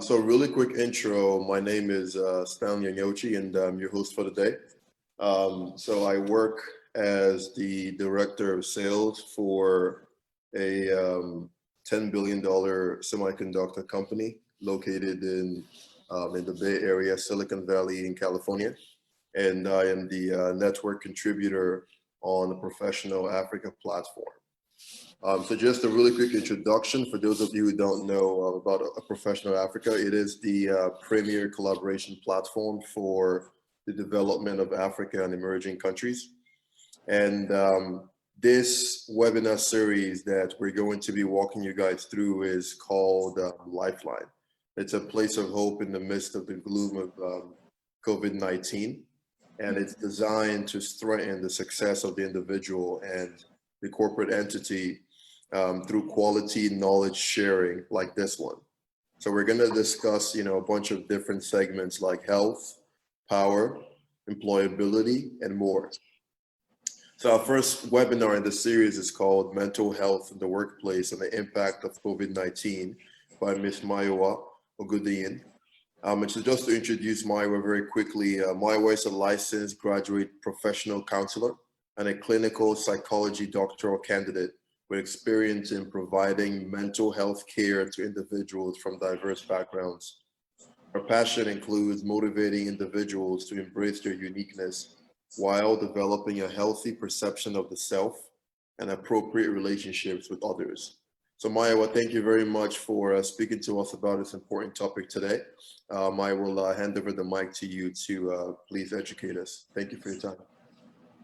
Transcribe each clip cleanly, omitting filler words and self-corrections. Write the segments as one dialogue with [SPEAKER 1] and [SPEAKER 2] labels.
[SPEAKER 1] So really quick intro. My name is Stanley Onyochi, and I'm your host for the day. So I work as the director of sales for a $10 billion semiconductor company located in the Bay Area, Silicon Valley in California. And I am the network contributor on the Professional Africa platform. So just a really quick introduction for those of you who don't know about a Professional Africa. It is the premier collaboration platform for the development of Africa and emerging countries. And this webinar series that we're going to be walking you guys through is called Lifeline. It's a place of hope in the midst of the gloom of COVID-19. And it's designed to strengthen the success of the individual and the corporate entity through quality knowledge sharing like this one. So we're going to discuss, a bunch of different segments like health, power, employability, and more. So our first webinar in the series is called Mental Health in the Workplace and the Impact of COVID-19 by Ms. Mayowa Ogundiyun. And so just to introduce Mayowa very quickly, Mayowa is a licensed graduate professional counselor and a clinical psychology doctoral candidate with experience in providing mental health care to individuals from diverse backgrounds. Her passion includes motivating individuals to embrace their uniqueness while developing a healthy perception of the self and appropriate relationships with others. So Mayowa, thank you very much for speaking to us about this important topic today. I will hand over the mic to you to please educate us. Thank you for your time.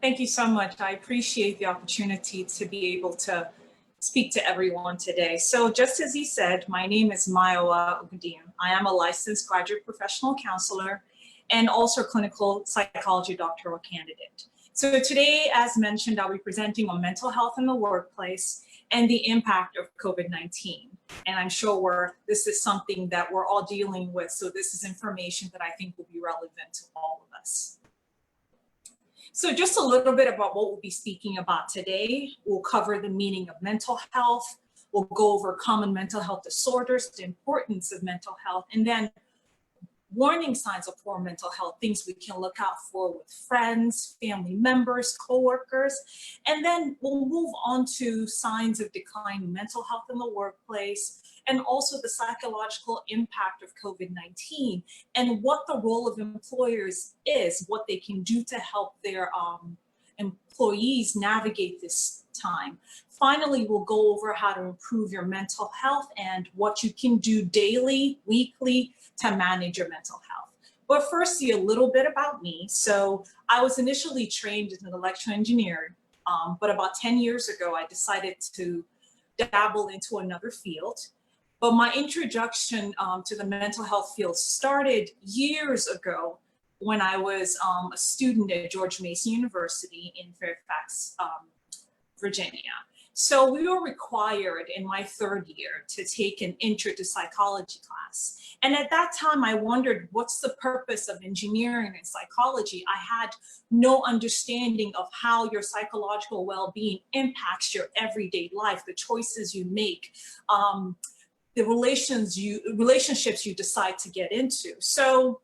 [SPEAKER 2] Thank you so much. I appreciate the opportunity to be able to speak to everyone today. So just as he said, my name is Mayowa Ogundiyun. I am a licensed graduate professional counselor and also a clinical psychology doctoral candidate. So today, as mentioned, I'll be presenting on mental health in the workplace and the impact of COVID-19. And I'm sure this is something that we're all dealing with. So this is information that I think will be relevant to all of us. So just a little bit about what we'll be speaking about today. We'll cover the meaning of mental health. We'll go over common mental health disorders, the importance of mental health, and then warning signs of poor mental health, things we can look out for with friends, family members, coworkers. And then we'll move on to signs of declining mental health in the workplace, and also the psychological impact of COVID-19 and what the role of employers is, what they can do to help their employees navigate this time. Finally, we'll go over how to improve your mental health and what you can do daily, weekly to manage your mental health. But first, see a little bit about me. So I was initially trained as an electrical engineer, but about 10 years ago, I decided to dabble into another field. But my introduction to the mental health field started years ago when I was a student at George Mason University in Fairfax, Virginia. So we were required in my third year to take an intro to psychology class. And at that time, I wondered, what's the purpose of engineering and psychology? I had no understanding of how your psychological well-being impacts your everyday life, the choices you make, the relationships you decide to get into. So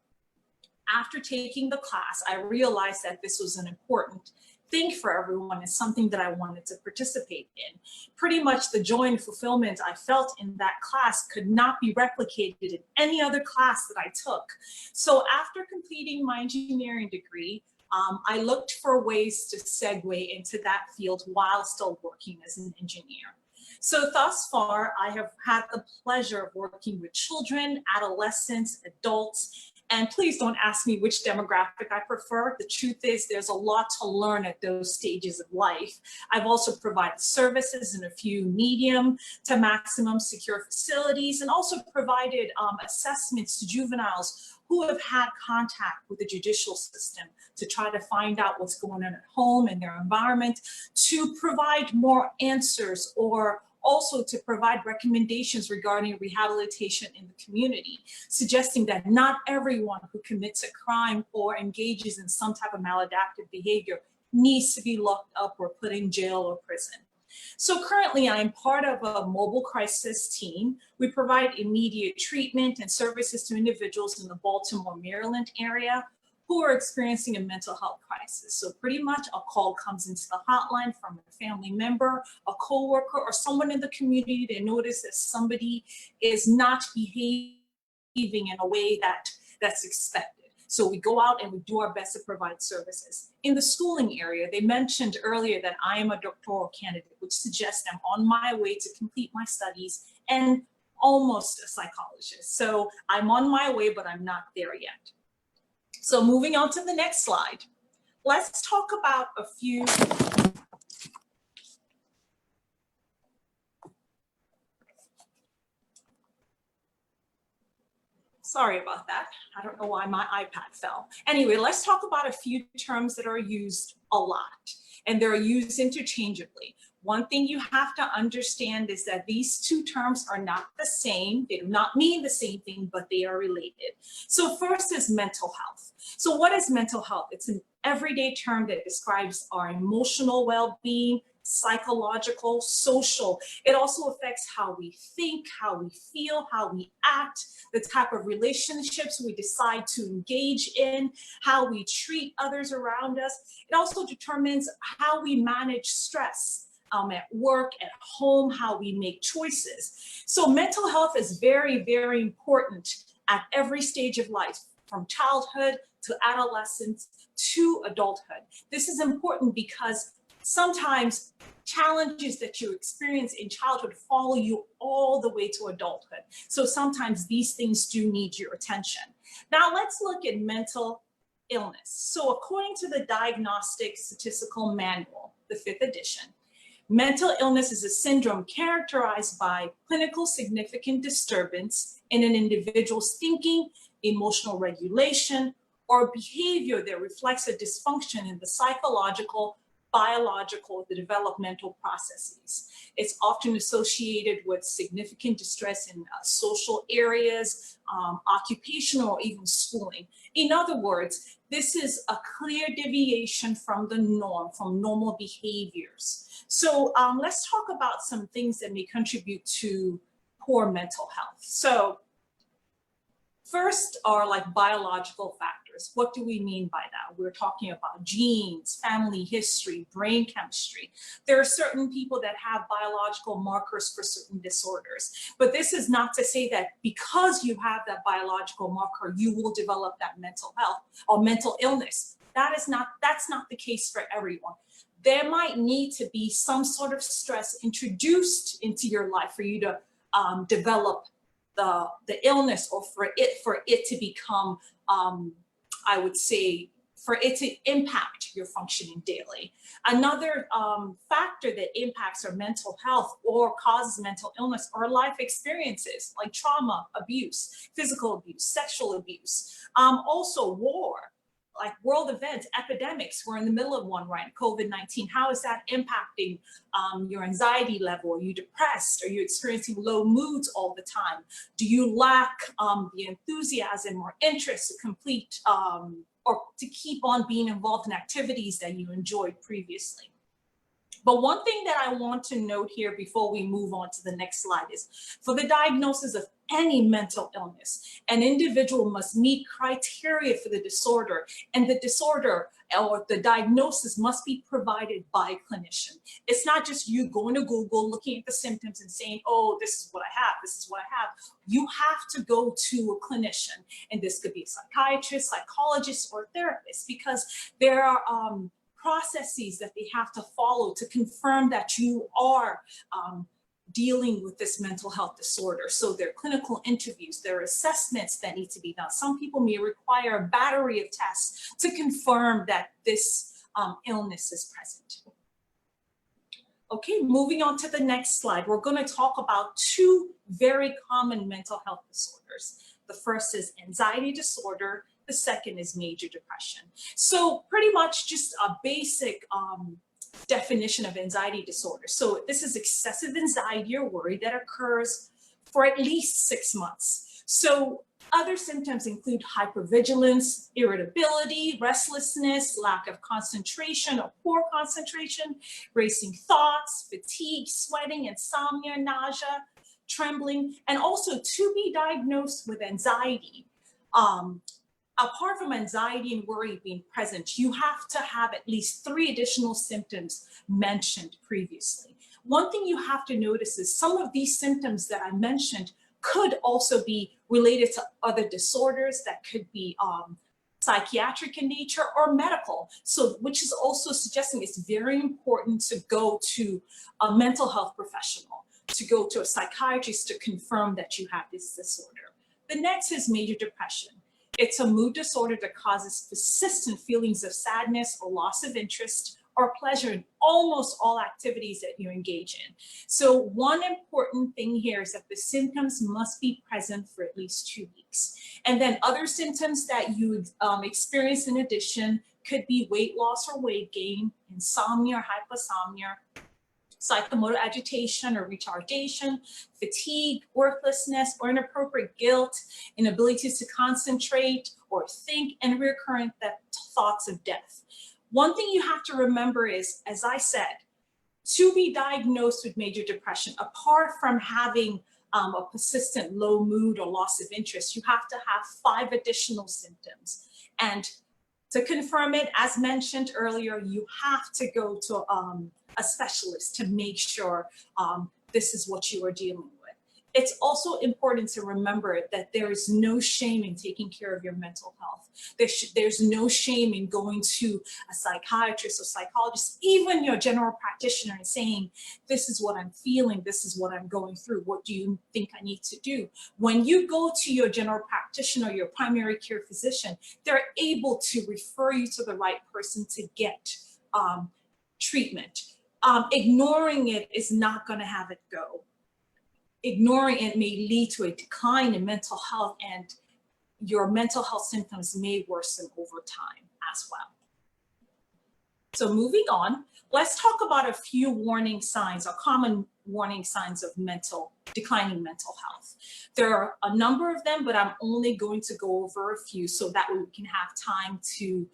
[SPEAKER 2] after taking the class, I realized that this was an important thing for everyone and something that I wanted to participate in. Pretty much the joy and fulfillment I felt in that class could not be replicated in any other class that I took. So after completing my engineering degree, I looked for ways to segue into that field while still working as an engineer. So thus far, I have had the pleasure of working with children, adolescents, adults, and please don't ask me which demographic I prefer. The truth is there's a lot to learn at those stages of life. I've also provided services in a few medium to maximum secure facilities and also provided assessments to juveniles who have had contact with the judicial system to try to find out what's going on at home and their environment, to provide more answers or also to provide recommendations regarding rehabilitation in the community, suggesting that not everyone who commits a crime or engages in some type of maladaptive behavior needs to be locked up or put in jail or prison. So currently I'm part of a mobile crisis team. We provide immediate treatment and services to individuals in the Baltimore, Maryland area who are experiencing a mental health crisis. So pretty much a call comes into the hotline from a family member, a coworker, or someone in the community that notices that somebody is not behaving in a way that's expected. So we go out and we do our best to provide services. In the schooling area, they mentioned earlier that I am a doctoral candidate, which suggests I'm on my way to complete my studies and almost a psychologist. So I'm on my way, but I'm not there yet. So moving on to the next slide, let's talk about a few sorry about that. I don't know why my iPad fell. Anyway, let's talk about a few terms that are used a lot, and they're used interchangeably. One thing you have to understand is that these two terms are not the same. They do not mean the same thing, but they are related. So first is mental health. So what is mental health? It's an everyday term that describes our emotional well-being, psychological, social. It also affects how we think, how we feel, how we act, the type of relationships we decide to engage in, how we treat others around us. It also determines how we manage stress at work, at home, how we make choices. So mental health is very, very important at every stage of life, from childhood to adolescence to adulthood. This is important because sometimes challenges that you experience in childhood follow you all the way to adulthood. So sometimes these things do need your attention. Now let's look at mental illness. So according to the Diagnostic Statistical Manual, the 5th edition, mental illness is a syndrome characterized by clinical significant disturbance in an individual's thinking, emotional regulation, or behavior that reflects a dysfunction in the psychological, biological, the developmental processes. It's often associated with significant distress in social areas, occupational, or even schooling. In other words, this is a clear deviation from the norm, from normal behaviors. So let's talk about some things that may contribute to poor mental health. So first are like biological factors. What do we mean by that? We're talking about genes, family history, brain chemistry. There are certain people that have biological markers for certain disorders, but this is not to say that because you have that biological marker, you will develop that mental health or mental illness. That's not the case for everyone. There might need to be some sort of stress introduced into your life for you to develop the illness, or for it to become, I would say, for it to impact your functioning daily. Another factor that impacts our mental health or causes mental illness are life experiences like trauma, abuse, physical abuse, sexual abuse, also war, like world events, epidemics. We're in the middle of one, right? COVID-19. How is that impacting your anxiety level? Are you depressed? Are you experiencing low moods all the time? Do you lack the enthusiasm or interest to complete or to keep on being involved in activities that you enjoyed previously? But one thing that I want to note here before we move on to the next slide is, for the diagnosis of any mental illness, an individual must meet criteria for the disorder, and the disorder or the diagnosis must be provided by a clinician. It's not just you going to Google, looking at the symptoms and saying, oh, this is what I have, this is what I have. You have to go to a clinician, and this could be a psychiatrist, psychologist, or therapist, because there are processes that they have to follow to confirm that you are dealing with this mental health disorder. So there are clinical interviews, there are assessments that need to be done. Some people may require a battery of tests to confirm that this illness is present. Okay, moving on to the next slide, we're going to talk about two very common mental health disorders. The first is anxiety disorder. The second is major depression. So pretty much just a basic definition of anxiety disorder. So this is excessive anxiety or worry that occurs for at least 6 months. So Other symptoms include hypervigilance, irritability, restlessness, lack of concentration or poor concentration, racing thoughts, fatigue, sweating, insomnia, nausea, trembling, and also to be diagnosed with anxiety. Apart from anxiety and worry being present, you have to have at least 3 additional symptoms mentioned previously. One thing you have to notice is some of these symptoms that I mentioned could also be related to other disorders that could be psychiatric in nature or medical. So, which is also suggesting it's very important to go to a mental health professional, to go to a psychiatrist to confirm that you have this disorder. The next is major depression. It's a mood disorder that causes persistent feelings of sadness or loss of interest or pleasure in almost all activities that you engage in. So one important thing here is that the symptoms must be present for at least 2 weeks. And then other symptoms that you experience in addition could be weight loss or weight gain, insomnia or hyposomnia, psychomotor agitation or retardation, fatigue, worthlessness, or inappropriate guilt, inability to concentrate or think, and recurrent thoughts of death. One thing you have to remember is, as I said, to be diagnosed with major depression, apart from having a persistent low mood or loss of interest, you have to have 5 additional symptoms. And to confirm it, as mentioned earlier, you have to go to a specialist to make sure this is what you are dealing with. It's also important to remember that there is no shame in taking care of your mental health. There's no shame in going to a psychiatrist or psychologist, even your general practitioner, and saying, this is what I'm feeling, this is what I'm going through, what do you think I need to do? When you go to your general practitioner, your primary care physician, they're able to refer you to the right person to get treatment. Ignoring it is not going to have it go. Ignoring it may lead to a decline in mental health, and your mental health symptoms may worsen over time as well. So moving on, let's talk about a few warning signs or common warning signs of declining mental health. There are a number of them, but I'm only going to go over a few so that we can have time to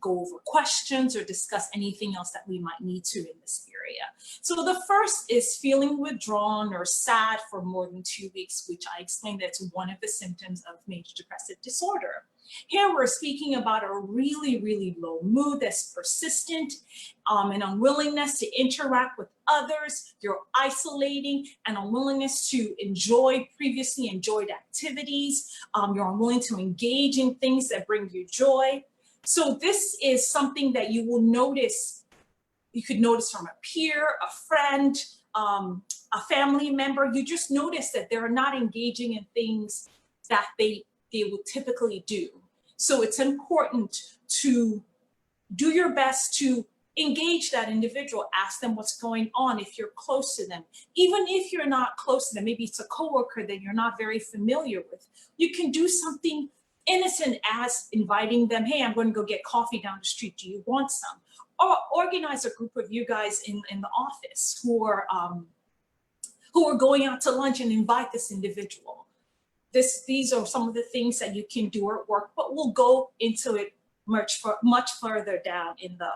[SPEAKER 2] go over questions or discuss anything else that we might need to in this area. So the first is feeling withdrawn or sad for more than 2 weeks, which I explained that's one of the symptoms of major depressive disorder. Here we're speaking about a really, really low mood that's persistent, an unwillingness to interact with others, you're isolating, an unwillingness to enjoy previously enjoyed activities, you're unwilling to engage in things that bring you joy. So this is something that you will notice, you could notice from a peer, a friend, a family member. You just notice that they're not engaging in things that they would typically do. So it's important to do your best to engage that individual, ask them what's going on if you're close to them. Even if you're not close to them, maybe it's a coworker that you're not very familiar with, you can do something innocent as inviting them, hey, I'm going to go get coffee down the street, do you want some? Or organize a group of you guys in the office who are going out to lunch and invite this individual. These are some of the things that you can do at work, but we'll go into it much further down in the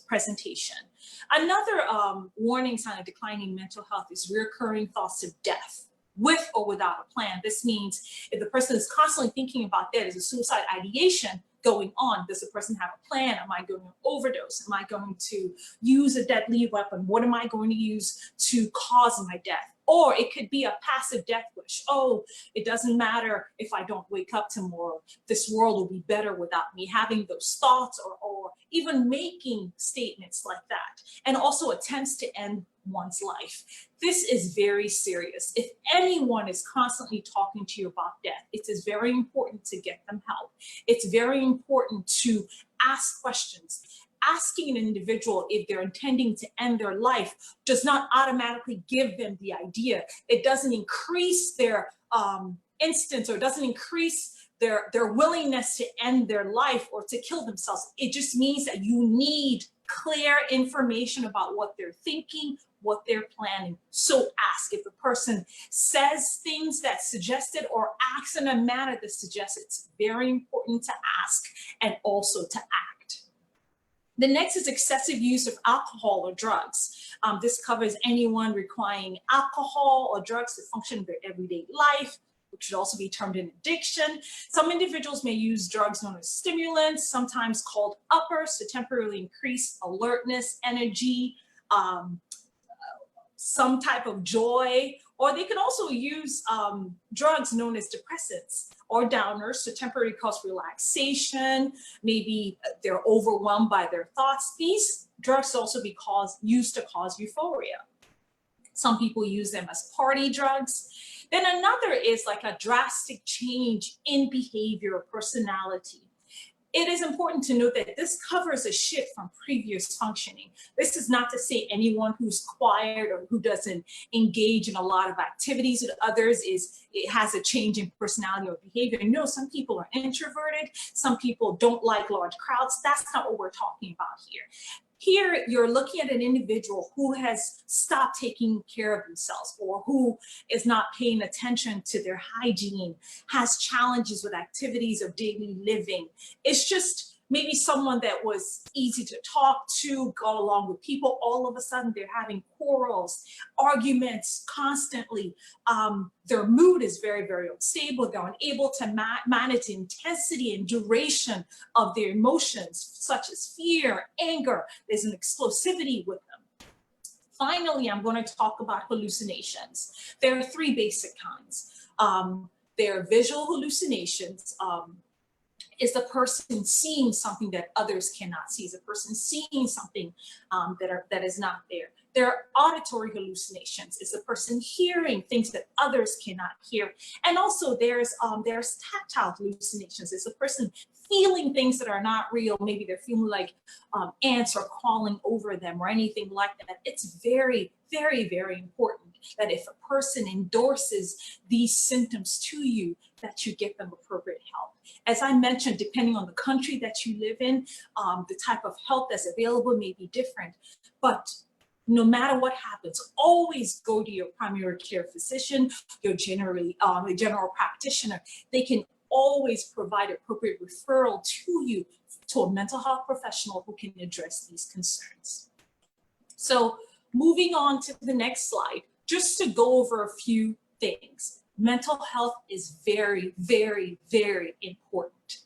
[SPEAKER 2] presentation. Another warning sign of declining mental health is recurring thoughts of death, with or without a plan. This means if the person is constantly thinking about that, there's a suicide ideation going on. Does the person have a plan? Am I going to overdose? Am I going to use a deadly weapon? What am I going to use to cause my death? Or it could be a passive death wish. Oh, it doesn't matter if I don't wake up tomorrow. This world will be better without me. Having those thoughts or even making statements like that. And also attempts to end one's life. This is very serious. If anyone is constantly talking to you about death, it is very important to get them help. It's very important to ask questions. Asking an individual if they're intending to end their life does not automatically give them the idea. It doesn't increase their instance, or doesn't increase their willingness to end their life or to kill themselves. It just means that you need clear information about what they're thinking, what they're planning. So ask. If the person says things that suggest it or acts in a manner that suggests it, it's very important to ask and also to act. The next is excessive use of alcohol or drugs. This covers anyone requiring alcohol or drugs to function in their everyday life, which should also be termed an addiction. Some individuals may use drugs known as stimulants, sometimes called uppers, to temporarily increase alertness, energy, some type of joy, or they can also use drugs known as depressants or downers to temporarily cause relaxation. Maybe they're overwhelmed by their thoughts. These drugs also be used to cause euphoria. Some people use them as party drugs. Then another is like a drastic change in behavior or personality. It is important to note that this covers a shift from previous functioning. This is not to say anyone who's quiet or who doesn't engage in a lot of activities with others it has a change in personality or behavior. No, some people are introverted. Some people don't like large crowds. That's not what we're talking about here. Here, you're looking at an individual who has stopped taking care of themselves or who is not paying attention to their hygiene, has challenges with activities of daily living. It's just maybe someone that was easy to talk to, got along with people. All of a sudden, they're having quarrels, arguments constantly. Their mood is very, very unstable. They're unable to manage the intensity and duration of their emotions, such as fear, anger. There's an explosivity with them. Finally, I'm going to talk about hallucinations. There are three basic kinds. There are visual hallucinations. Is the person seeing something that others cannot see? Is the person seeing something that is not there? There are auditory hallucinations. Is the person hearing things that others cannot hear? And also there's tactile hallucinations. Is the person feeling things that are not real? Maybe they're feeling like ants are crawling over them or anything like that. It's very, very, very important that if a person endorses these symptoms to you, that you get them appropriate help. As I mentioned, depending on the country that you live in, the type of help that's available may be different, but no matter what happens, always go to your primary care physician, your general practitioner. They can always provide appropriate referral to you to a mental health professional who can address these concerns. So moving on to the next slide, just to go over a few things. Mental health is very, very, very important.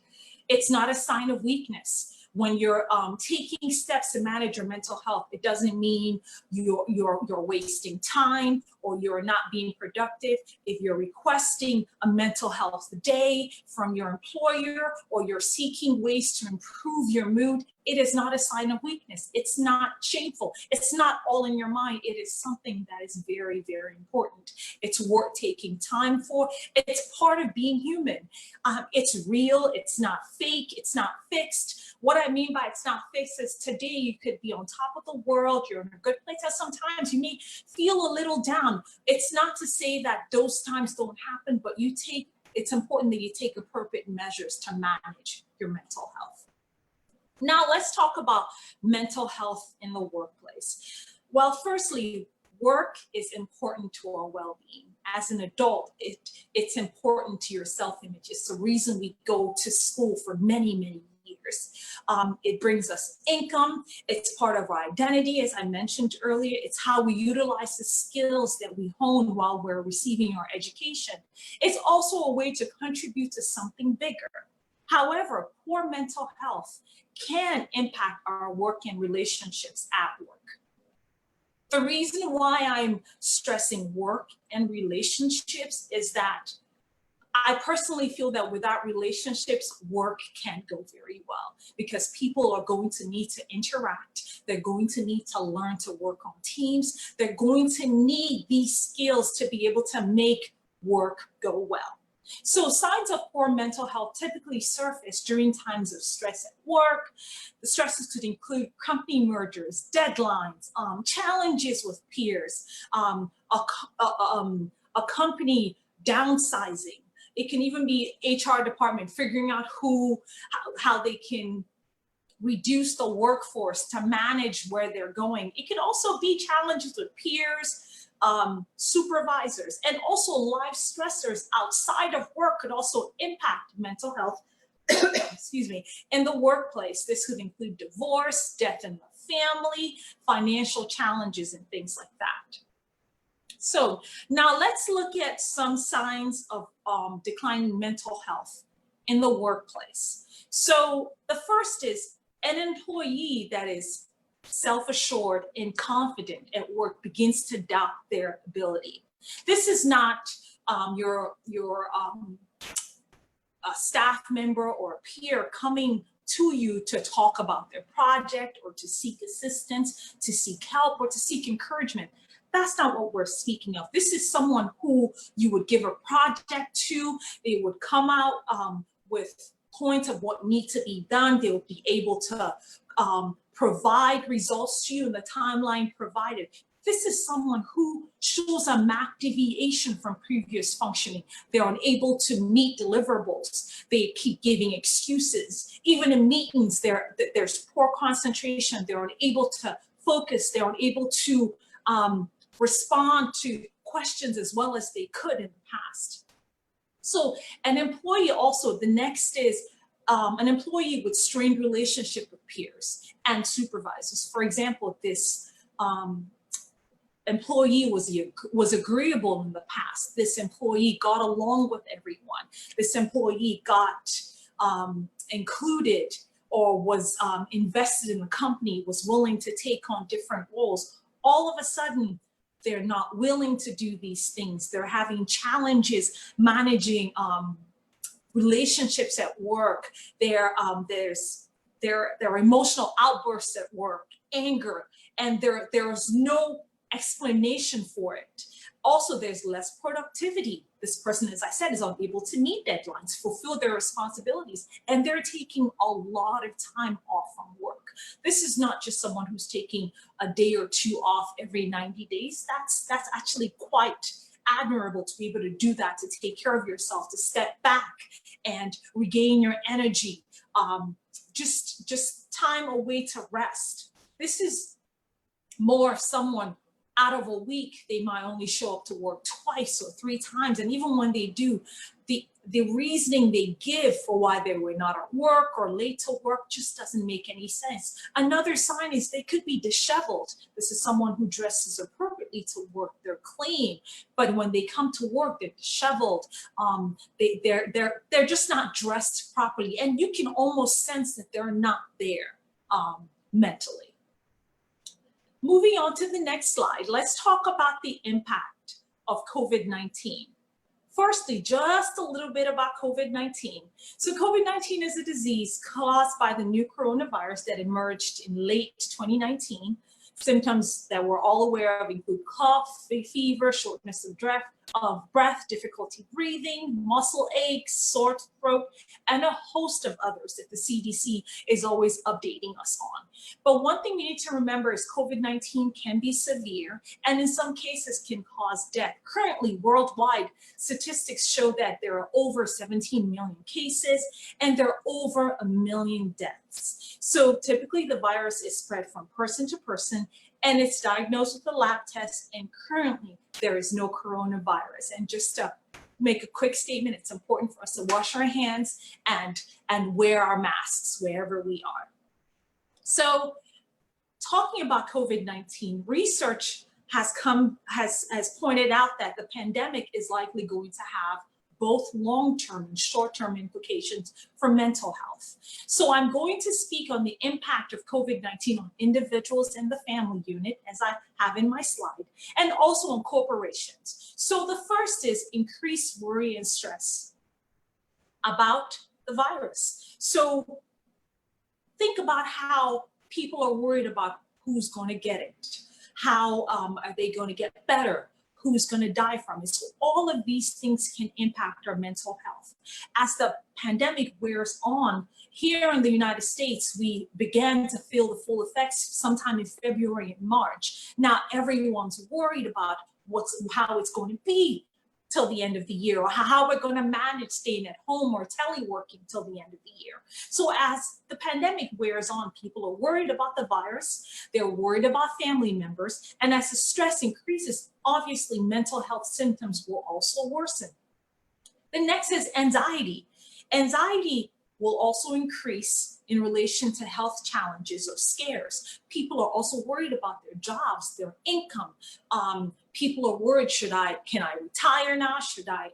[SPEAKER 2] It's not a sign of weakness. When you're taking steps to manage your mental health, it doesn't mean you're wasting time or you're not being productive. If you're requesting a mental health day from your employer or you're seeking ways to improve your mood, it is not a sign of weakness. It's not shameful. It's not all in your mind. It is something that is very, very important. It's worth taking time for. It's part of being human. It's real. It's not fake. It's not fixed. What I mean by it's not fixed is today you could be on top of the world. You're in a good place. And sometimes you may feel a little down. It's not to say that those times don't happen, but it's important that you take appropriate measures to manage your mental health. Now let's talk about mental health in the workplace. Well, firstly, work is important to our well-being. As an adult, it's important to your self-image. It's the reason we go to school for many, many years. It brings us income. It's part of our identity, as I mentioned earlier. It's how we utilize the skills that we hone while we're receiving our education. It's also a way to contribute to something bigger. However, poor mental health can impact our work and relationships at work. The reason why I'm stressing work and relationships is that I personally feel that without relationships, work can't go very well because people are going to need to interact. They're going to need to learn to work on teams. They're going to need these skills to be able to make work go well. So signs of poor mental health typically surface during times of stress at work. The stresses could include company mergers, deadlines, challenges with peers, a company downsizing. It can even be HR department figuring out how they can reduce the workforce to manage where they're going. It could also be challenges with peers, supervisors, and also life stressors outside of work could also impact mental health, excuse me, in the workplace. This could include divorce, death in the family, financial challenges, and things like that. So now let's look at some signs of declining mental health in the workplace. So the first is an employee that is self-assured and confident at work begins to doubt their ability. This is not your a staff member or a peer coming to you to talk about their project or to seek assistance, to seek help, or to seek encouragement. That's not what we're speaking of. This is someone who you would give a project to. They would come out with points of what needs to be done. They will be able to provide results to you in the timeline provided. This is someone who shows a marked deviation from previous functioning. They're unable to meet deliverables. They keep giving excuses. Even in meetings, there's poor concentration. They're unable to focus. They're unable to respond to questions as well as they could in the past. So an employee also, the next is an employee with strained relationship with peers and supervisors. For example, this employee was agreeable in the past. This employee got along with everyone. This employee got included or was invested in the company, was willing to take on different roles. All of a sudden, they're not willing to do these things. They're having challenges managing relationships at work. There are emotional outbursts at work, anger, and there's no explanation for it. Also, there's less productivity. This person, as I said, is unable to meet deadlines, fulfill their responsibilities, and they're taking a lot of time off from work. This is not just someone who's taking a day or two off every 90 days. That's actually quite admirable to be able to do that, to take care of yourself, to step back and regain your energy, just time away to rest. This is more of someone out of a week, they might only show up to work twice or 3 times. And even when they do, the reasoning they give for why they were not at work or late to work just doesn't make any sense. Another sign is they could be disheveled. This is someone who dresses appropriately to work. They're clean, but when they come to work, they're disheveled. They're just not dressed properly. And you can almost sense that they're not there mentally. Moving on to the next slide, let's talk about the impact of COVID-19. Firstly, just a little bit about COVID-19. So COVID-19 is a disease caused by the new coronavirus that emerged in late 2019. Symptoms that we're all aware of include cough, fever, shortness of breath, difficulty breathing, muscle aches, sore throat, and a host of others that the CDC is always updating us on. But one thing we need to remember is COVID-19 can be severe and in some cases can cause death. Currently, worldwide, statistics show that there are over 17 million cases and there are over 1 million deaths. So typically the virus is spread from person to person and it's diagnosed with a lab test, and currently there is no coronavirus. And just to make a quick statement, it's important for us to wash our hands and wear our masks wherever we are. So talking about COVID-19, research has pointed out that the pandemic is likely going to have both long-term and short-term implications for mental health. So I'm going to speak on the impact of COVID-19 on individuals in the family unit, as I have in my slide, and also on corporations. So the first is increased worry and stress about the virus. So think about how people are worried about who's going to get it. How are they going to get better? Who's going to die from it? So all of these things can impact our mental health. As the pandemic wears on, here in the United States, we began to feel the full effects sometime in February and March. Now everyone's worried about how it's going to be till the end of the year, or how we're going to manage staying at home or teleworking till the end of the year. So as the pandemic wears on, people are worried about the virus, they're worried about family members, and as the stress increases, obviously mental health symptoms will also worsen. The next is anxiety. Anxiety will also increase in relation to health challenges or scares. People are also worried about their jobs, their income. People are worried, can I retire now? Should I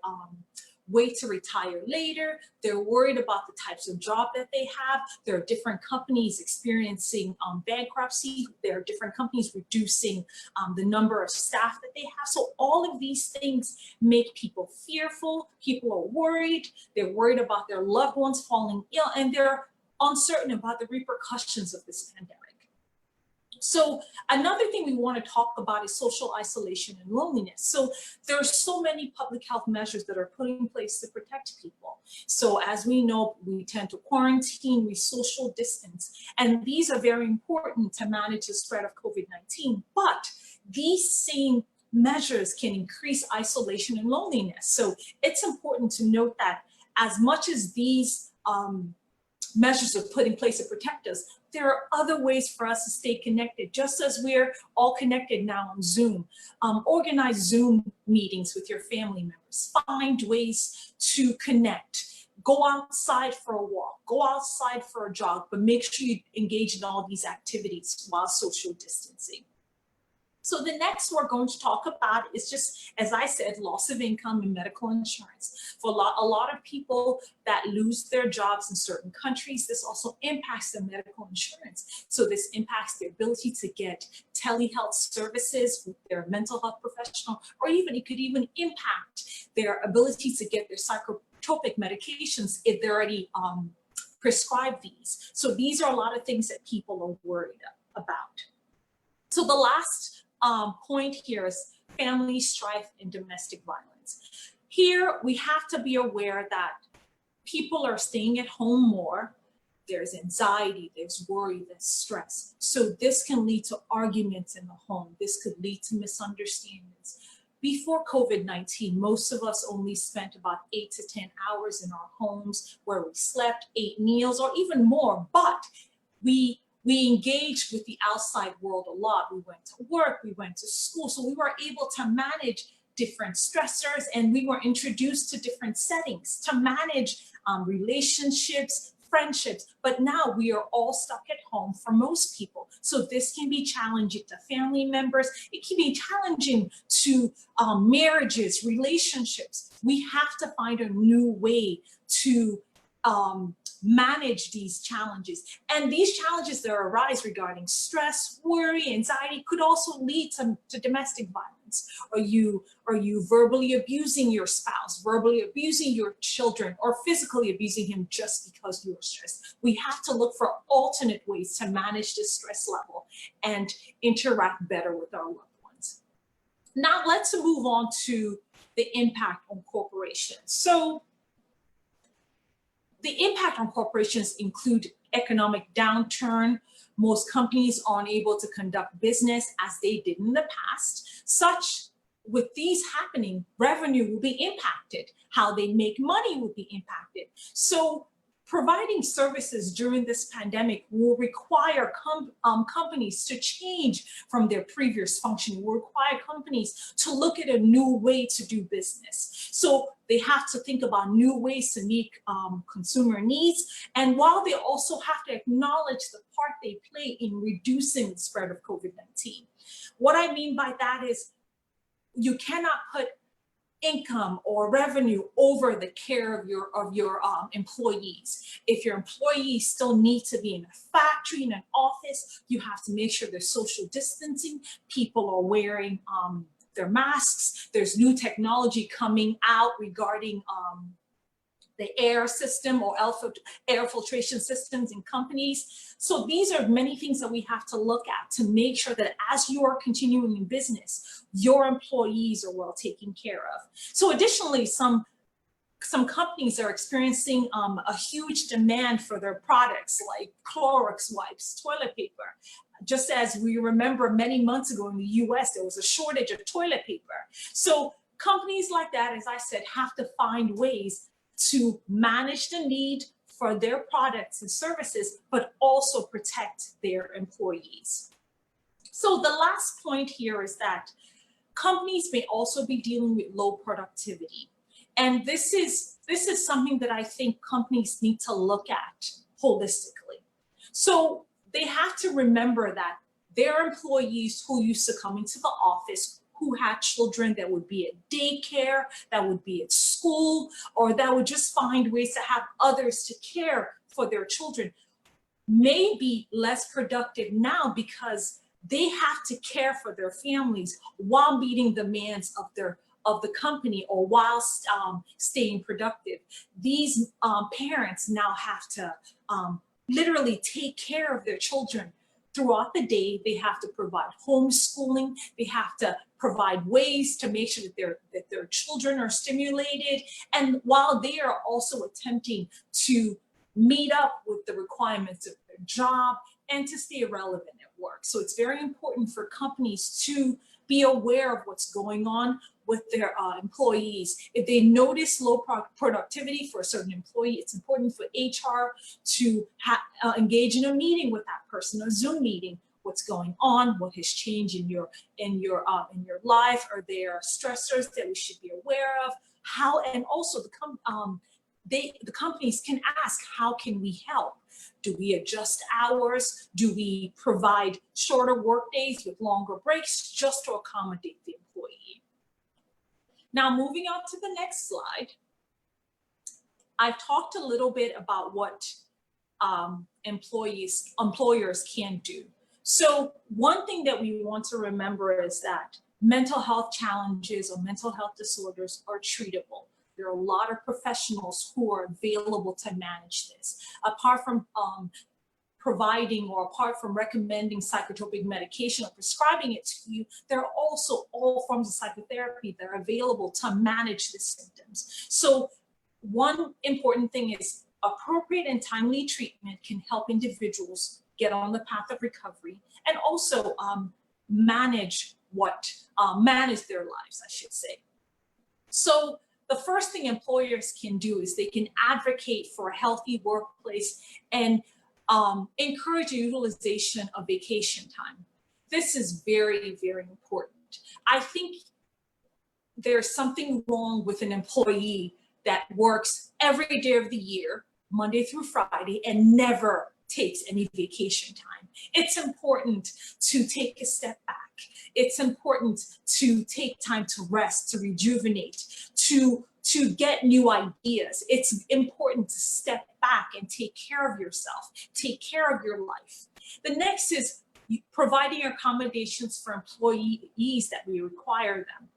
[SPEAKER 2] wait to retire later? They're worried about the types of job that they have. There are different companies experiencing bankruptcy. There are different companies reducing the number of staff that they have. So all of these things make people fearful. People are worried. They're worried about their loved ones falling ill, and they're uncertain about the repercussions of this pandemic. So another thing we want to talk about is social isolation and loneliness. So there are so many public health measures that are put in place to protect people. So as we know, we tend to quarantine, we social distance, and these are very important to manage the spread of COVID-19. But these same measures can increase isolation and loneliness. So it's important to note that as much as these measures are put in place to protect us, there are other ways for us to stay connected, just as we're all connected now on Zoom. Organize Zoom meetings with your family members. Find ways to connect. Go outside for a walk. Go outside for a jog, but make sure you engage in all these activities while social distancing. So the next we're going to talk about is just, as I said, loss of income and medical insurance. For a lot of people that lose their jobs in certain countries, this also impacts their medical insurance. So this impacts their ability to get telehealth services with their mental health professional, or even it could even impact their ability to get their psychotropic medications if they're already prescribed these. So these are a lot of things that people are worried about. So the last point here is family strife and domestic violence. Here, we have to be aware that people are staying at home more. There's anxiety, there's worry, there's stress. So this can lead to arguments in the home. This could lead to misunderstandings. Before COVID-19, most of us only spent about 8 to 10 hours in our homes where we slept, ate meals, or even more, but we engaged with the outside world a lot. We went to work, we went to school, so we were able to manage different stressors, and we were introduced to different settings to manage relationships, friendships. But now we are all stuck at home for most people. So this can be challenging to family members. It can be challenging to marriages, relationships. We have to find a new way to manage these challenges. And these challenges that arise regarding stress, worry, anxiety could also lead to domestic violence. Are you verbally abusing your spouse, verbally abusing your children, or physically abusing him just because you are stressed? We have to look for alternate ways to manage this stress level and interact better with our loved ones. Now let's move on to the impact on corporations. So the impact on corporations include economic downturn. Most companies aren't able to conduct business as they did in the past. With these happening, revenue will be impacted. How they make money will be impacted. So providing services during this pandemic will require companies to change from their previous function, will require companies to look at a new way to do business. So they have to think about new ways to meet consumer needs. And while they also have to acknowledge the part they play in reducing the spread of COVID-19. What I mean by that is you cannot put income or revenue over the care of your employees. If your employees still need to be in a factory, in an office, you have to make sure there's social distancing. People are wearing their masks. There's new technology coming out regarding the air system or air filtration systems in companies. So these are many things that we have to look at to make sure that as you are continuing in business, your employees are well taken care of. So additionally, some companies are experiencing a huge demand for their products like Clorox wipes, toilet paper. Just as we remember many months ago in the US, there was a shortage of toilet paper. So companies like that, as I said, have to find ways to manage the need for their products and services, but also protect their employees. So the last point here is that companies may also be dealing with low productivity. And this is something that I think companies need to look at holistically. So they have to remember that their employees who used to come into the office, who had children that would be at daycare, that would be at school, or that would just find ways to have others to care for their children, may be less productive now because they have to care for their families while meeting the demands of the company, or while staying productive. These parents now have to literally take care of their children throughout the day. They have to provide homeschooling. They have to provide ways to make sure that their children are stimulated. And while they are also attempting to meet up with the requirements of their job and to stay relevant at work. So it's very important for companies to be aware of what's going on with their employees. If they notice low productivity for a certain employee, it's important for HR to engage in a meeting with that person, a Zoom meeting. What's going on? What has changed in your life? Are there stressors that we should be aware of? How, and also the companies can ask, how can we help? Do we adjust hours? Do we provide shorter work days with longer breaks just to accommodate the employee? Now, moving on to the next slide, I've talked a little bit about what employers can do. So one thing that we want to remember is that mental health challenges or mental health disorders are treatable. There are a lot of professionals who are available to manage this. Apart from providing, or apart from recommending psychotropic medication or prescribing it to you, there are also all forms of psychotherapy that are available to manage the symptoms. So one important thing is appropriate and timely treatment can help individuals get on the path of recovery, and also manage their lives, I should say. So the first thing employers can do is they can advocate for a healthy workplace and encourage the utilization of vacation time. This is very, very important. I think there's something wrong with an employee that works every day of the year, Monday through Friday, and never takes any vacation time. It's important to take a step back. It's important to take time to rest, to rejuvenate, to get new ideas. It's important to step back and take care of yourself, take care of your life. The next is providing accommodations for employees that we require them.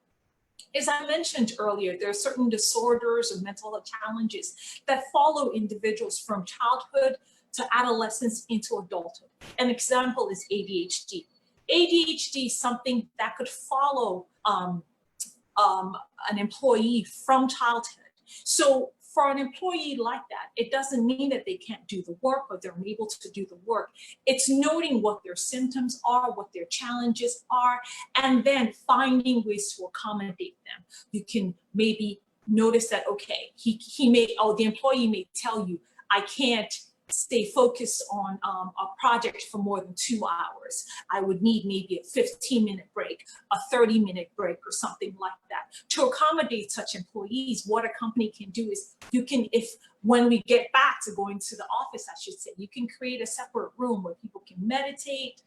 [SPEAKER 2] As I mentioned earlier, there are certain disorders or mental health challenges that follow individuals from childhood to adolescence into adulthood. An example is ADHD. ADHD is something that could follow an employee from childhood. So for an employee like that, it doesn't mean that they can't do the work or they're unable to do the work. It's noting what their symptoms are, what their challenges are, and then finding ways to accommodate them. You can maybe notice that, okay, the employee may tell you, I can't stay focused on a project for more than 2 hours. I would need maybe a 15-minute break, a 30-minute break, or something like that. To accommodate such employees, what a company can do is when we get back to going to the office, I should say, you can create a separate room where people can meditate,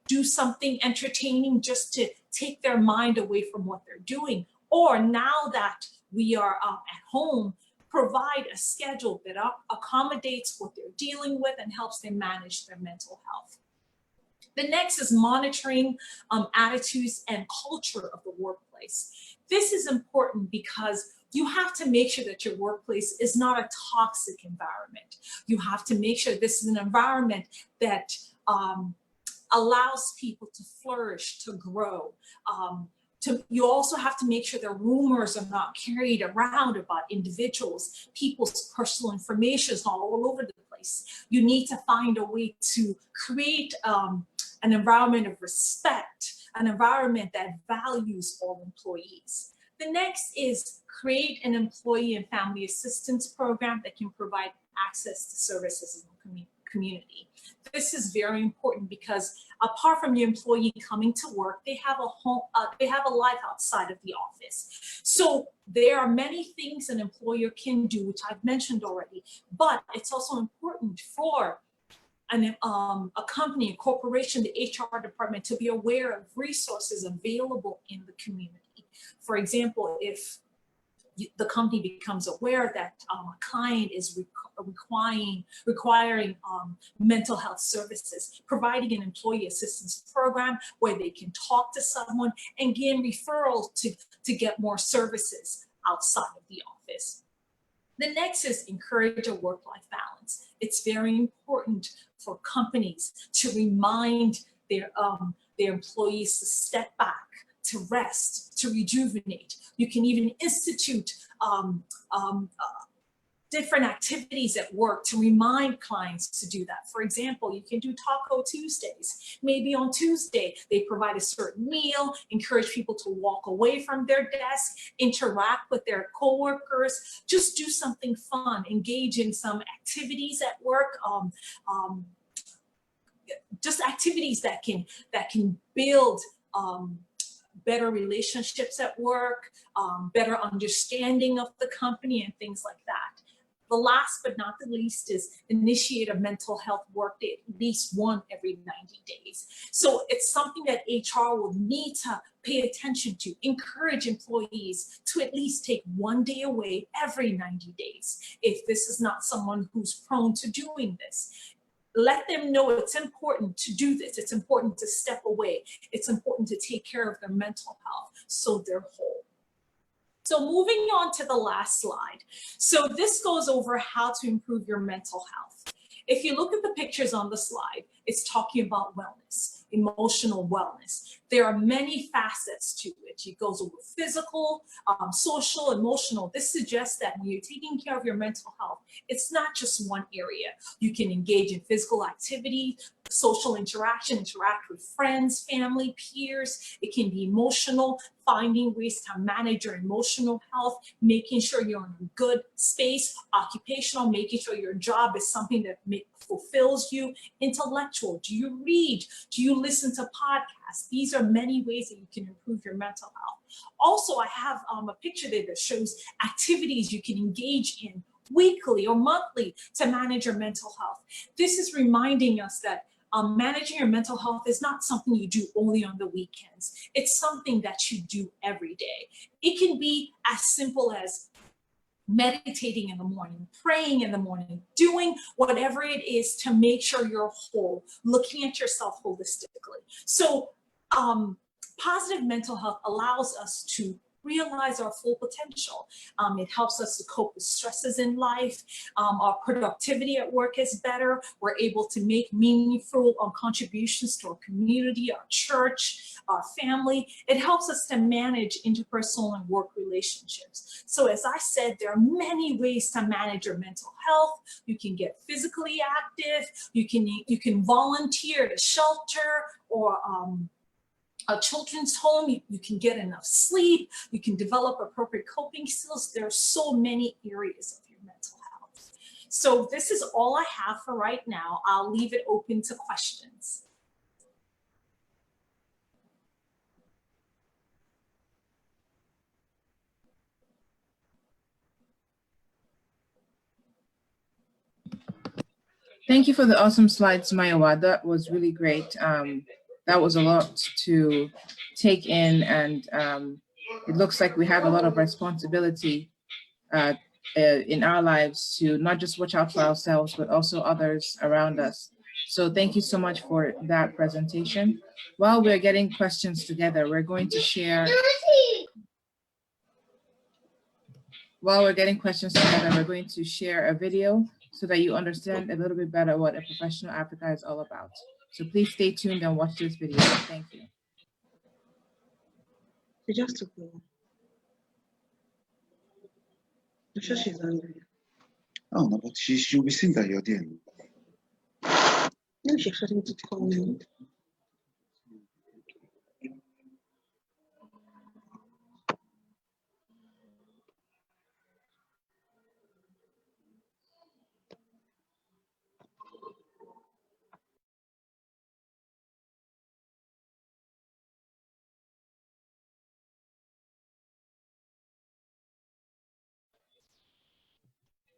[SPEAKER 2] do something entertaining just to take their mind away from what they're doing. Or now that we are at home, provide a schedule that accommodates what they're dealing with and helps them manage their mental health. The next is monitoring attitudes and culture of the workplace. This is important because you have to make sure that your workplace is not a toxic environment. You have to make sure this is an environment that allows people to flourish, to grow. You also have to make sure that rumors are not carried around about individuals. People's personal information is not all over the place. You need to find a way to create an environment of respect, an environment that values all employees. The next is create an employee and family assistance program that can provide access to services in the community. This is very important because apart from the employee coming to work, they have a home, they have a life outside of the office. So there are many things an employer can do, which I've mentioned already, but it's also important for a company, a corporation, the HR department to be aware of resources available in the community. For example, if the company becomes aware that a client is requiring mental health services, providing an employee assistance program where they can talk to someone and gain referrals to get more services outside of the office. The next is encourage a work-life balance. It's very important for companies to remind their employees to step back, to rest, to rejuvenate. You can even institute different activities at work to remind clients to do that. For example, you can do Taco Tuesdays. Maybe on Tuesday, they provide a certain meal, encourage people to walk away from their desk, interact with their coworkers, just do something fun, engage in some activities at work, just activities that can build better relationships at work, better understanding of the company and things like that. The last but not the least is initiate a mental health work day, at least one every 90 days. So it's something that HR will need to pay attention to, encourage employees to at least take one day away every 90 days. If this is not someone who's prone to doing this, let them know it's important to do this. It's important to step away. It's important to take care of their mental health so they're whole. So moving on to the last slide. So this goes over how to improve your mental health. If you look at the pictures on the slide, it's talking about wellness, emotional wellness. There are many facets to it. It goes over physical, social, emotional. This suggests that when you're taking care of your mental health, it's not just one area. You can engage in physical activity, social interaction, interact with friends, family, peers. It can be emotional, finding ways to manage your emotional health, making sure you're in a good space, occupational, making sure your job is something that fulfills you, intellectual. Do you read? Do you listen to podcasts? These are many ways that you can improve your mental health. Also, I have a picture there that shows activities you can engage in weekly or monthly to manage your mental health. This is reminding us that managing your mental health is not something you do only on the weekends. It's something that you do every day. It can be as simple as meditating in the morning, praying in the morning, doing whatever it is to make sure you're whole, looking at yourself holistically. So positive mental health allows us to realize our full potential. It helps us to cope with stresses in life. Our productivity at work is better. We're able to make meaningful contributions to our community, our church, our family. It helps us to manage interpersonal and work relationships. So as I said, there are many ways to manage your mental health. You can get physically active. You can volunteer at a shelter or a children's home. You can get enough sleep. You can develop appropriate coping skills. There are so many areas of your mental health. So this is all I have for right now. I'll leave it open to questions.
[SPEAKER 3] Thank you for the awesome slides, Mayowa. That was really great. That was a lot to take in, and it looks like we have a lot of responsibility in our lives to not just watch out for ourselves, but also others around us. So thank you so much for that presentation. While we're getting questions together, we're going to share. While we're getting questions together, we're going to share a video so that you understand a little bit better what a professional Africa is all about. So please stay tuned and watch this video. Thank you.
[SPEAKER 4] She just took me. I'm sure she's angry.
[SPEAKER 5] Oh no, but she'll be seeing that you're there.
[SPEAKER 4] No, she's starting to call me.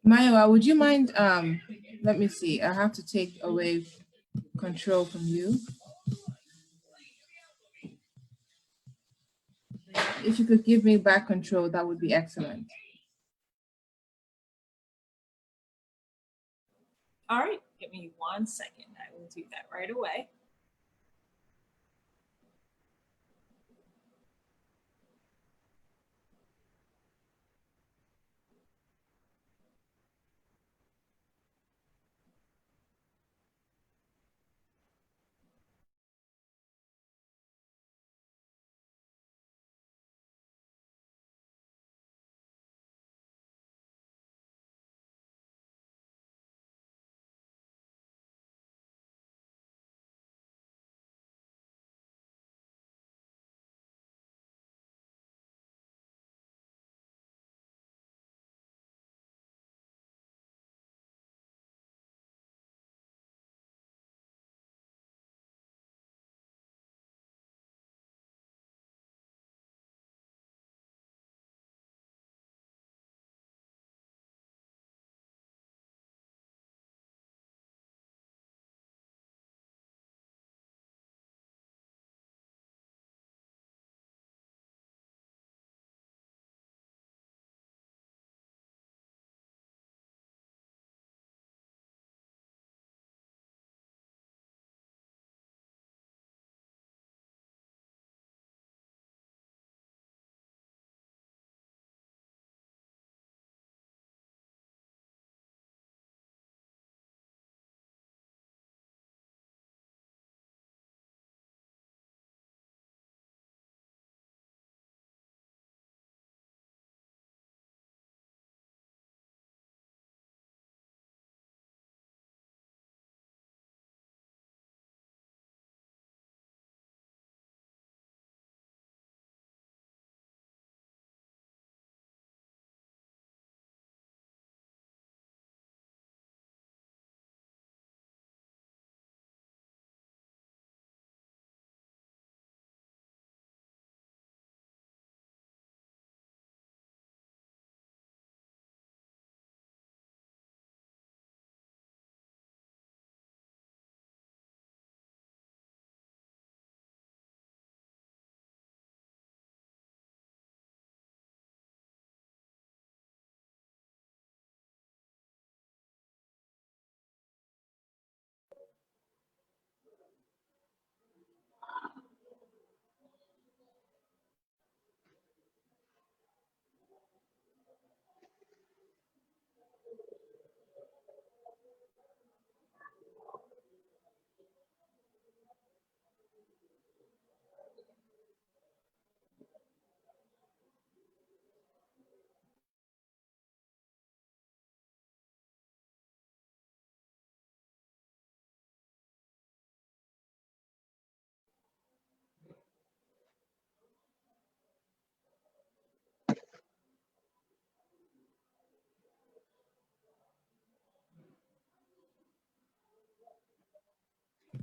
[SPEAKER 3] Mayowa, would you mind, let me see, I have to take away control from you. If you could give me back control, that would be excellent.
[SPEAKER 2] All right, give me 1 second. I will do that right away.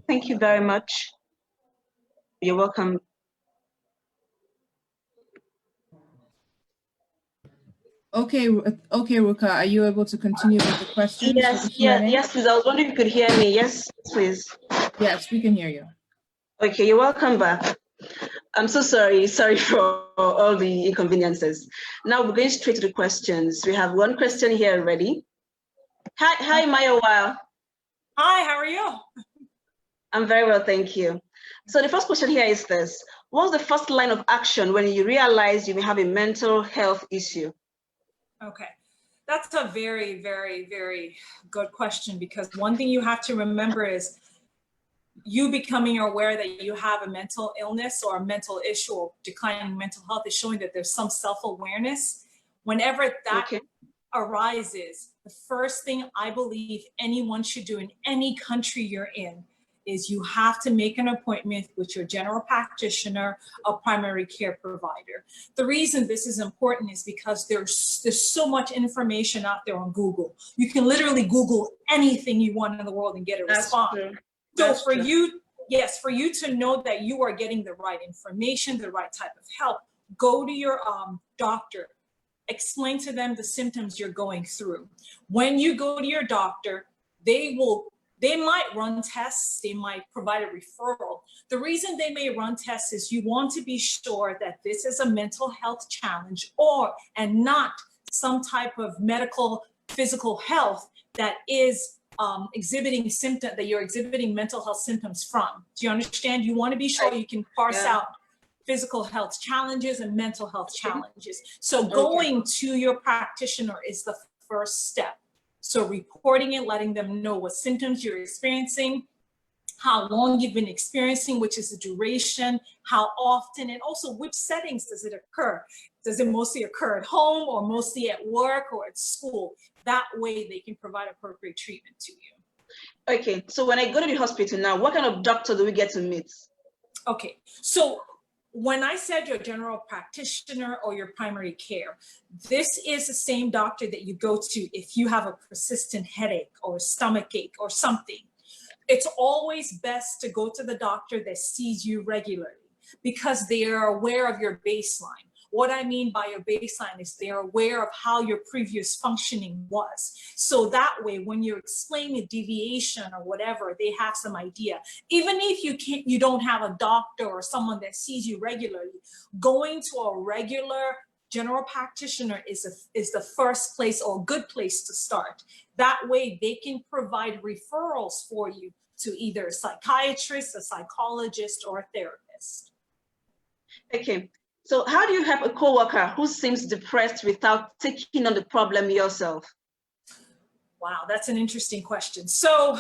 [SPEAKER 4] Thank you very much. You're welcome.
[SPEAKER 3] Okay, okay, Ruka, are you able to continue with the questions for the
[SPEAKER 4] Yes,
[SPEAKER 3] Q&A?
[SPEAKER 4] yes, please. I was wondering if you could hear me. Yes, please.
[SPEAKER 3] Yes, we can hear you.
[SPEAKER 4] Okay, you're welcome back. I'm so sorry. Sorry for all the inconveniences. Now we're going straight to the questions. We have one question here already. Hi, Mayowa.
[SPEAKER 2] Hi, how are you?
[SPEAKER 4] I'm very well, thank you. So the first question here is this. What's the first line of action when you realize you may have a mental health issue?
[SPEAKER 2] Okay, that's a very, very, very good question, because one thing you have to remember is you becoming aware that you have a mental illness or a mental issue or declining mental health is showing that there's some self-awareness. Whenever that arises, the first thing I believe anyone should do in any country you're in is you have to make an appointment with your general practitioner, a primary care provider. The reason this is important is because there's so much information out there on Google. You can literally Google anything you want in the world and get a response.
[SPEAKER 4] True.
[SPEAKER 2] So for you, yes, for you to know that you are getting the right information, the right type of help, go to your doctor, explain to them the symptoms you're going through. When you go to your doctor, they might run tests, they might provide a referral. The reason they may run tests is you want to be sure that this is a mental health challenge and not some type of medical, physical health that is exhibiting symptoms, that you're exhibiting mental health symptoms from. Do you understand? You want to be sure you can parse out physical health challenges and mental health challenges. So going to your practitioner is the first step. So reporting it, letting them know what symptoms you're experiencing, how long you've been experiencing, which is the duration, how often, and also which settings does it occur? Does it mostly occur at home or mostly at work or at school? That way they can provide appropriate treatment to you.
[SPEAKER 4] Okay, so when I go to the hospital now, what kind of doctor do we get to meet?
[SPEAKER 2] Okay, so when I said your general practitioner or your primary care, this is the same doctor that you go to if you have a persistent headache or stomach ache or something. It's always best to go to the doctor that sees you regularly because they are aware of your baseline. What I mean by your baseline is they're aware of how your previous functioning was. So that way, when you're explaining a deviation or whatever, they have some idea. Even if you don't have a doctor or someone that sees you regularly, going to a regular general practitioner is the first place or a good place to start. That way, they can provide referrals for you to either a psychiatrist, a psychologist, or a therapist.
[SPEAKER 4] Okay. So how do you help a coworker who seems depressed without taking on the problem yourself?
[SPEAKER 2] Wow, that's an interesting question. So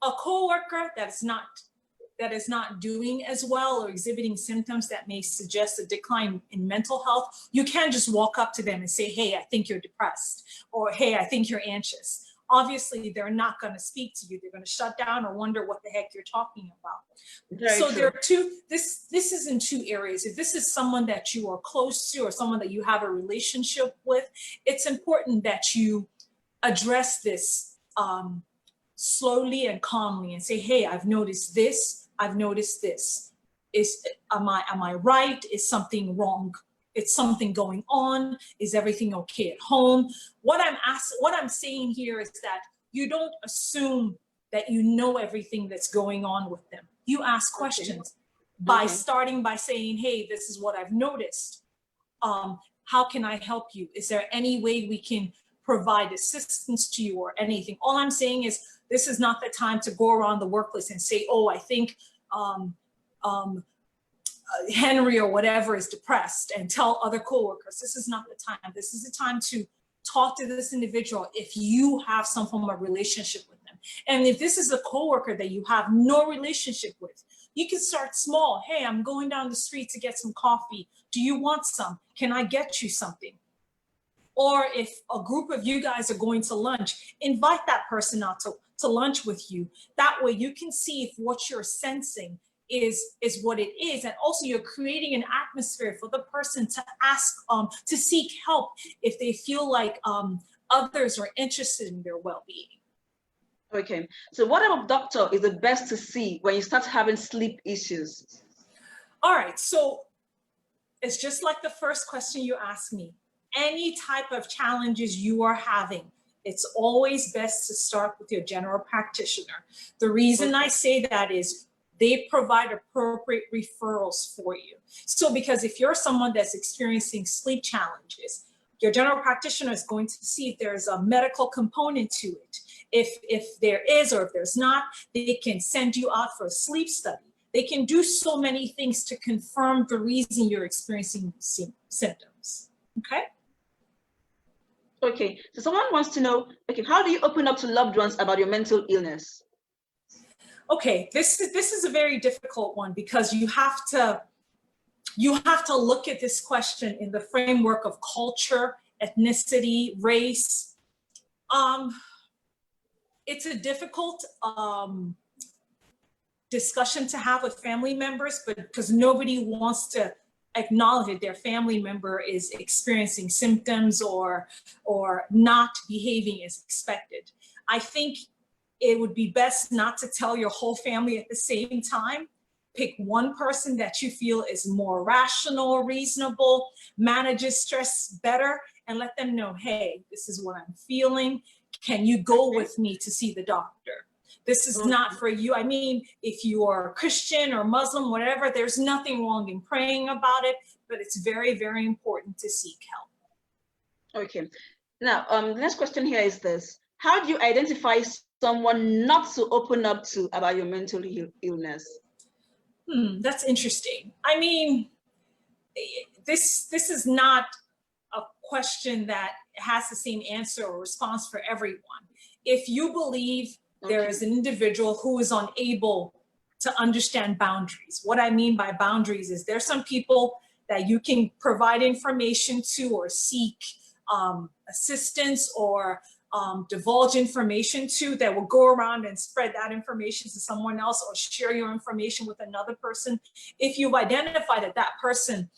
[SPEAKER 2] a coworker that is not doing as well or exhibiting symptoms that may suggest a decline in mental health, you can't just walk up to them and say, hey, I think you're depressed, or hey, I think you're anxious. Obviously, they're not going to speak to you. They're going to shut down or wonder what the heck you're talking about.
[SPEAKER 4] Very
[SPEAKER 2] so
[SPEAKER 4] true.
[SPEAKER 2] there are this is in two areas. If this is someone that you are close to or someone that you have a relationship with, it's important that you address this slowly and calmly and say, hey, I've noticed this. I've noticed this. Am I right? Is something wrong? Is something going on? Is everything okay at home? What I'm saying here is that you don't assume that you know everything that's going on with them. You ask questions by starting by saying, hey, this is what I've noticed. How can I help you? Is there any way we can provide assistance to you or anything? All I'm saying is this is not the time to go around the workplace and say, oh, I think Henry or whatever is depressed, and tell other coworkers. This is not the time. This is the time to talk to this individual if you have some form of relationship with them. And if this is a coworker that you have no relationship with, you can start small. Hey, I'm going down the street to get some coffee. Do you want some? Can I get you something? Or if a group of you guys are going to lunch, invite that person out to lunch with you. That way you can see if what you're sensing is what it is. And also you're creating an atmosphere for the person to ask, to seek help if they feel like others are interested in their well-being.
[SPEAKER 4] Okay, so what type of doctor is the best to see when you start having sleep issues?
[SPEAKER 2] All right, so it's just like the first question you asked me. Any type of challenges you are having, it's always best to start with your general practitioner. The reason I say that is they provide appropriate referrals for you. So because if you're someone that's experiencing sleep challenges, your general practitioner is going to see if there's a medical component to it. If there is or if there's not, they can send you out for a sleep study. They can do so many things to confirm the reason you're experiencing symptoms, okay?
[SPEAKER 4] Okay, so someone wants to know, okay, how do you open up to loved ones about your mental illness?
[SPEAKER 2] Okay, this is a very difficult one because you have to look at this question in the framework of culture, ethnicity, race. It's a difficult discussion to have with family members, but because nobody wants to acknowledge that their family member is experiencing symptoms or not behaving as expected. I think it would be best not to tell your whole family at the same time, Pick one person that you feel is more rational, reasonable, manages stress better, and let them know, hey, this is what I'm feeling. Can you go with me to see the doctor? This is not for you. I mean, if you are Christian or Muslim, whatever, there's nothing wrong in praying about it, but it's very, very important to seek help.
[SPEAKER 4] Okay. Now, the next question here is this. How do you identify someone not to open up to about your mental illness?
[SPEAKER 2] That's interesting. I mean, this is not a question that has the same answer or response for everyone. If you believe there is an individual who is unable to understand boundaries, what I mean by boundaries is there's some people that you can provide information to or seek assistance or divulge information to that will go around and spread that information to someone else or share your information with another person. If you've identified that that person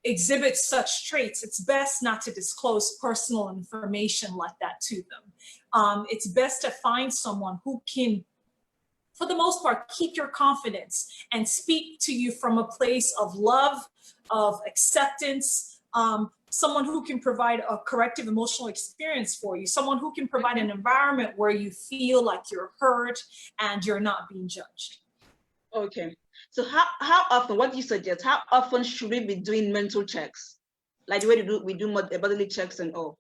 [SPEAKER 2] exhibits such traits, it's best not to disclose personal information like that to them. It's best to find someone who can, for the most part, keep your confidence and speak to you from a place of love, of acceptance, someone who can provide a corrective emotional experience for you, someone who can provide an environment where you feel like you're heard and you're not being judged.
[SPEAKER 4] Okay. So how often, what do you suggest, how often should we be doing mental checks? Like the way we do bodily checks and all?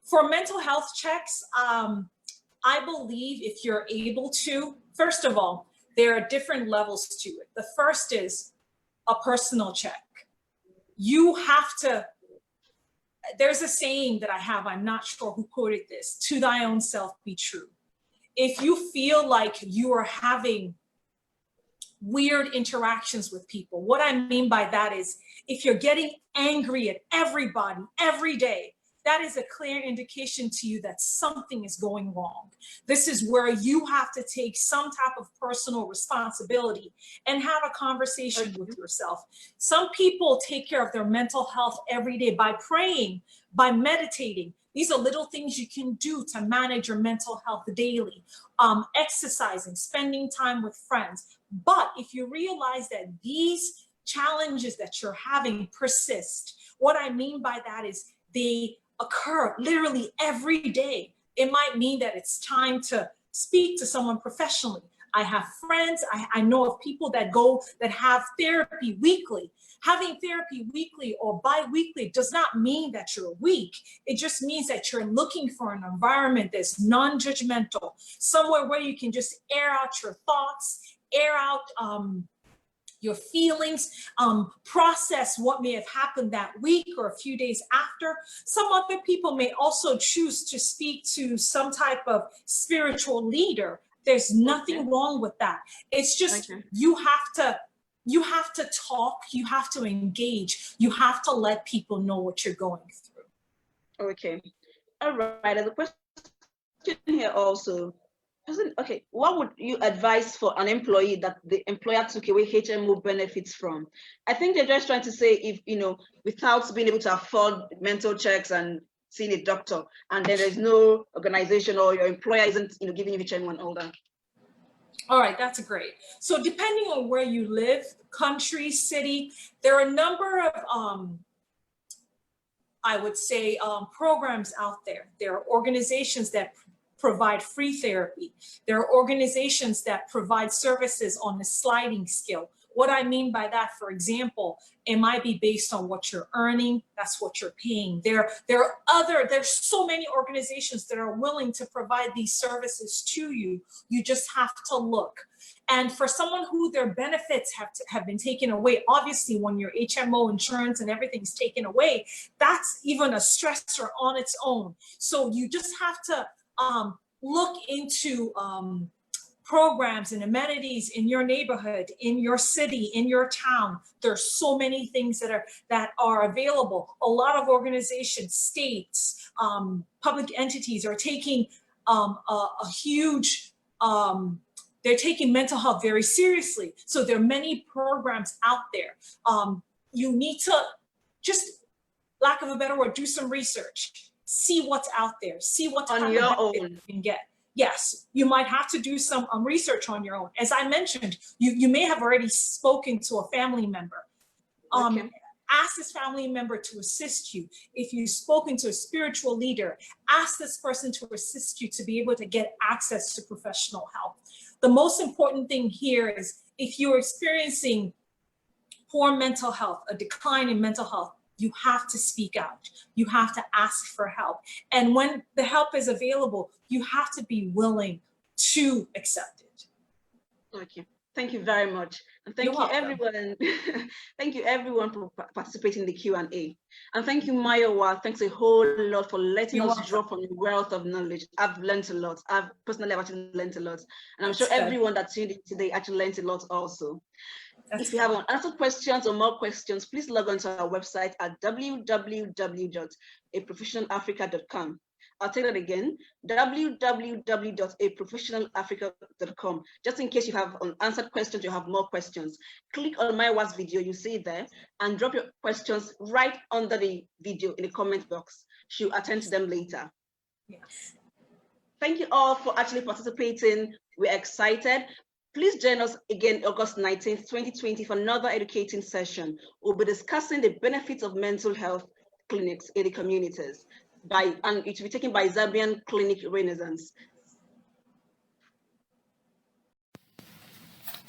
[SPEAKER 2] For mental health checks, I believe if you're able to, first of all, there are different levels to it. The first is a personal check. You have to, there's a saying that I have, I'm not sure who quoted this, to thy own self be true. If you feel like you are having weird interactions with people, what I mean by that is if you're getting angry at everybody every day, that is a clear indication to you that something is going wrong. This is where you have to take some type of personal responsibility and have a conversation with yourself. Some people take care of their mental health every day by praying, by meditating. These are little things you can do to manage your mental health daily. Exercising, spending time with friends. But if you realize that these challenges that you're having persist, what I mean by that is they occur literally every day. It might mean that it's time to speak to someone professionally. I have friends, I know of people that have therapy weekly. Having therapy weekly or bi-weekly does not mean that you're weak. It just means that you're looking for an environment that's non-judgmental, somewhere where you can just air out your thoughts, air out your feelings, process what may have happened that week or a few days after. Some other people may also choose to speak to some type of spiritual leader. There's nothing wrong with that. It's just you have to talk, you have to engage, you have to let people know what you're going through.
[SPEAKER 4] Okay. All right. There's a question here also. Okay, what would you advise for an employee that the employer took away HMO benefits from? I think they're just trying to say if, without being able to afford mental checks and seeing a doctor, and then there's no organization or your employer isn't, giving you HMO and all that.
[SPEAKER 2] All right, that's great. So depending on where you live, country, city, there are a number of, I would say, programs out there. There are organizations that provide free therapy. There are organizations that provide services on the sliding scale. What I mean by that, for example, it might be based on what you're earning, that's what you're paying. There's so many organizations that are willing to provide these services to you. You just have to look. And for someone who their benefits have been taken away, obviously when your HMO insurance and everything's taken away, that's even a stressor on its own. So you just have to look into programs and amenities in your neighborhood, in your city, in your town. There's so many things that are available. A lot of organizations, states, public entities are taking a huge, they're taking mental health very seriously. So there are many programs out there. You need to just, lack of a better word, do some research. See what's out there. See what
[SPEAKER 4] on
[SPEAKER 2] kind
[SPEAKER 4] your
[SPEAKER 2] of
[SPEAKER 4] own
[SPEAKER 2] you can get. yes, you might have to do some research on your own. As I mentioned, you may have already spoken to a family member.
[SPEAKER 4] Okay.
[SPEAKER 2] Ask this family member to assist you. If you've spoken to a spiritual leader, ask this person to assist you to be able to get access to professional help. The most important thing here is if you're experiencing poor mental health, a decline in mental health, you have to speak out. You have to ask for help. And when the help is available, you have to be willing to accept it.
[SPEAKER 4] Okay. Thank you very much. And thank
[SPEAKER 2] You're
[SPEAKER 4] you
[SPEAKER 2] welcome.
[SPEAKER 4] everyone. Thank you everyone for participating in the Q&A. And thank you, Mayowa. Thanks a whole lot for letting
[SPEAKER 2] You're
[SPEAKER 4] us
[SPEAKER 2] welcome.
[SPEAKER 4] draw from your wealth of knowledge. I've learned a lot. I've personally actually learned a lot. And I'm sure
[SPEAKER 2] That's good.
[SPEAKER 4] everyone that tuned in today actually learned a lot also.
[SPEAKER 2] That's
[SPEAKER 4] If you have unanswered questions or more questions, please log on to our website at www.aprofessionalafrica.com. I'll take that again, www.aprofessionalafrica.com. Just in case you have unanswered questions, you have more questions. Click on Mayowa's video, you see it there, and drop your questions right under the video in the comment box. She'll attend to them later.
[SPEAKER 2] Yes.
[SPEAKER 4] Thank you all for actually participating. We're excited. Please join us again August 19th, 2020 for another educating session. We'll be discussing the benefits of mental health clinics in the communities and it will be taken by Zambian Clinic Renaissance.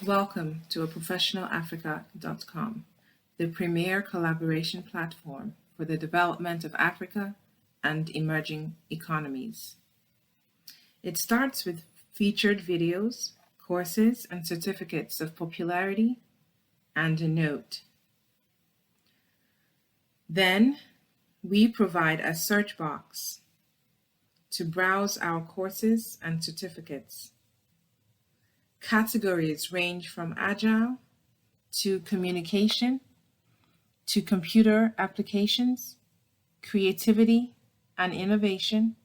[SPEAKER 3] Welcome to professionalafrica.com, the premier collaboration platform for the development of Africa and emerging economies. It starts with featured videos, courses, and certificates of popularity, and a note. Then, we provide a search box to browse our courses and certificates. Categories range from agile to communication to computer applications, creativity and innovation,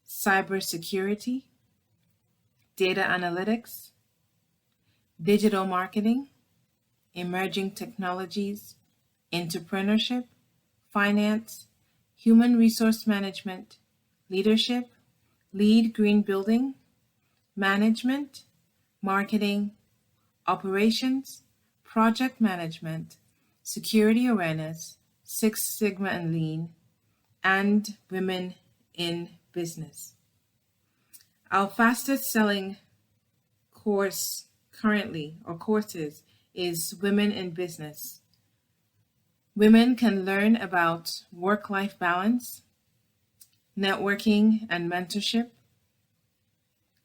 [SPEAKER 3] cybersecurity, data analytics, digital marketing, emerging technologies, entrepreneurship, finance, human resource management, leadership, lead green building, management, marketing, operations, project management, security awareness, Six Sigma and Lean, and women in business. Our fastest selling course currently, or courses, is Women in Business. Women can learn about work-life balance, networking and mentorship,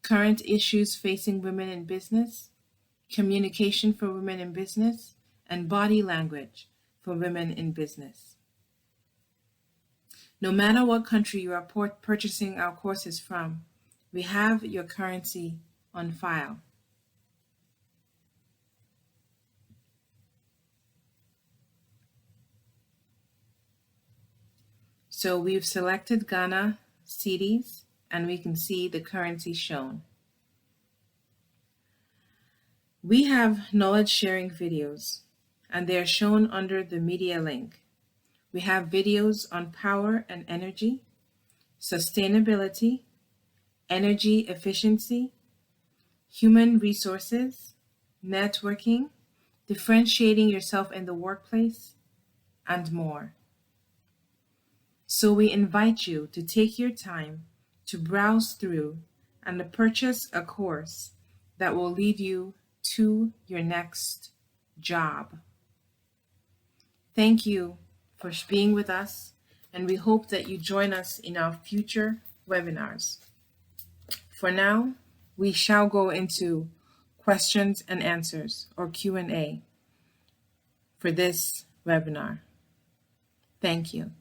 [SPEAKER 3] current issues facing women in business, communication for women in business, and body language for women in business. No matter what country you are purchasing our courses from, we have your currency on file. So we've selected Ghana cedis, and we can see the currency shown. We have knowledge sharing videos, and they are shown under the media link. We have videos on power and energy, sustainability, energy efficiency, human resources, networking, differentiating yourself in the workplace, and more. So we invite you to take your time to browse through and to purchase a course that will lead you to your next job. Thank you for being with us, and we hope that you join us in our future webinars. For now, we shall go into questions and answers, or Q&A, for this webinar. Thank you.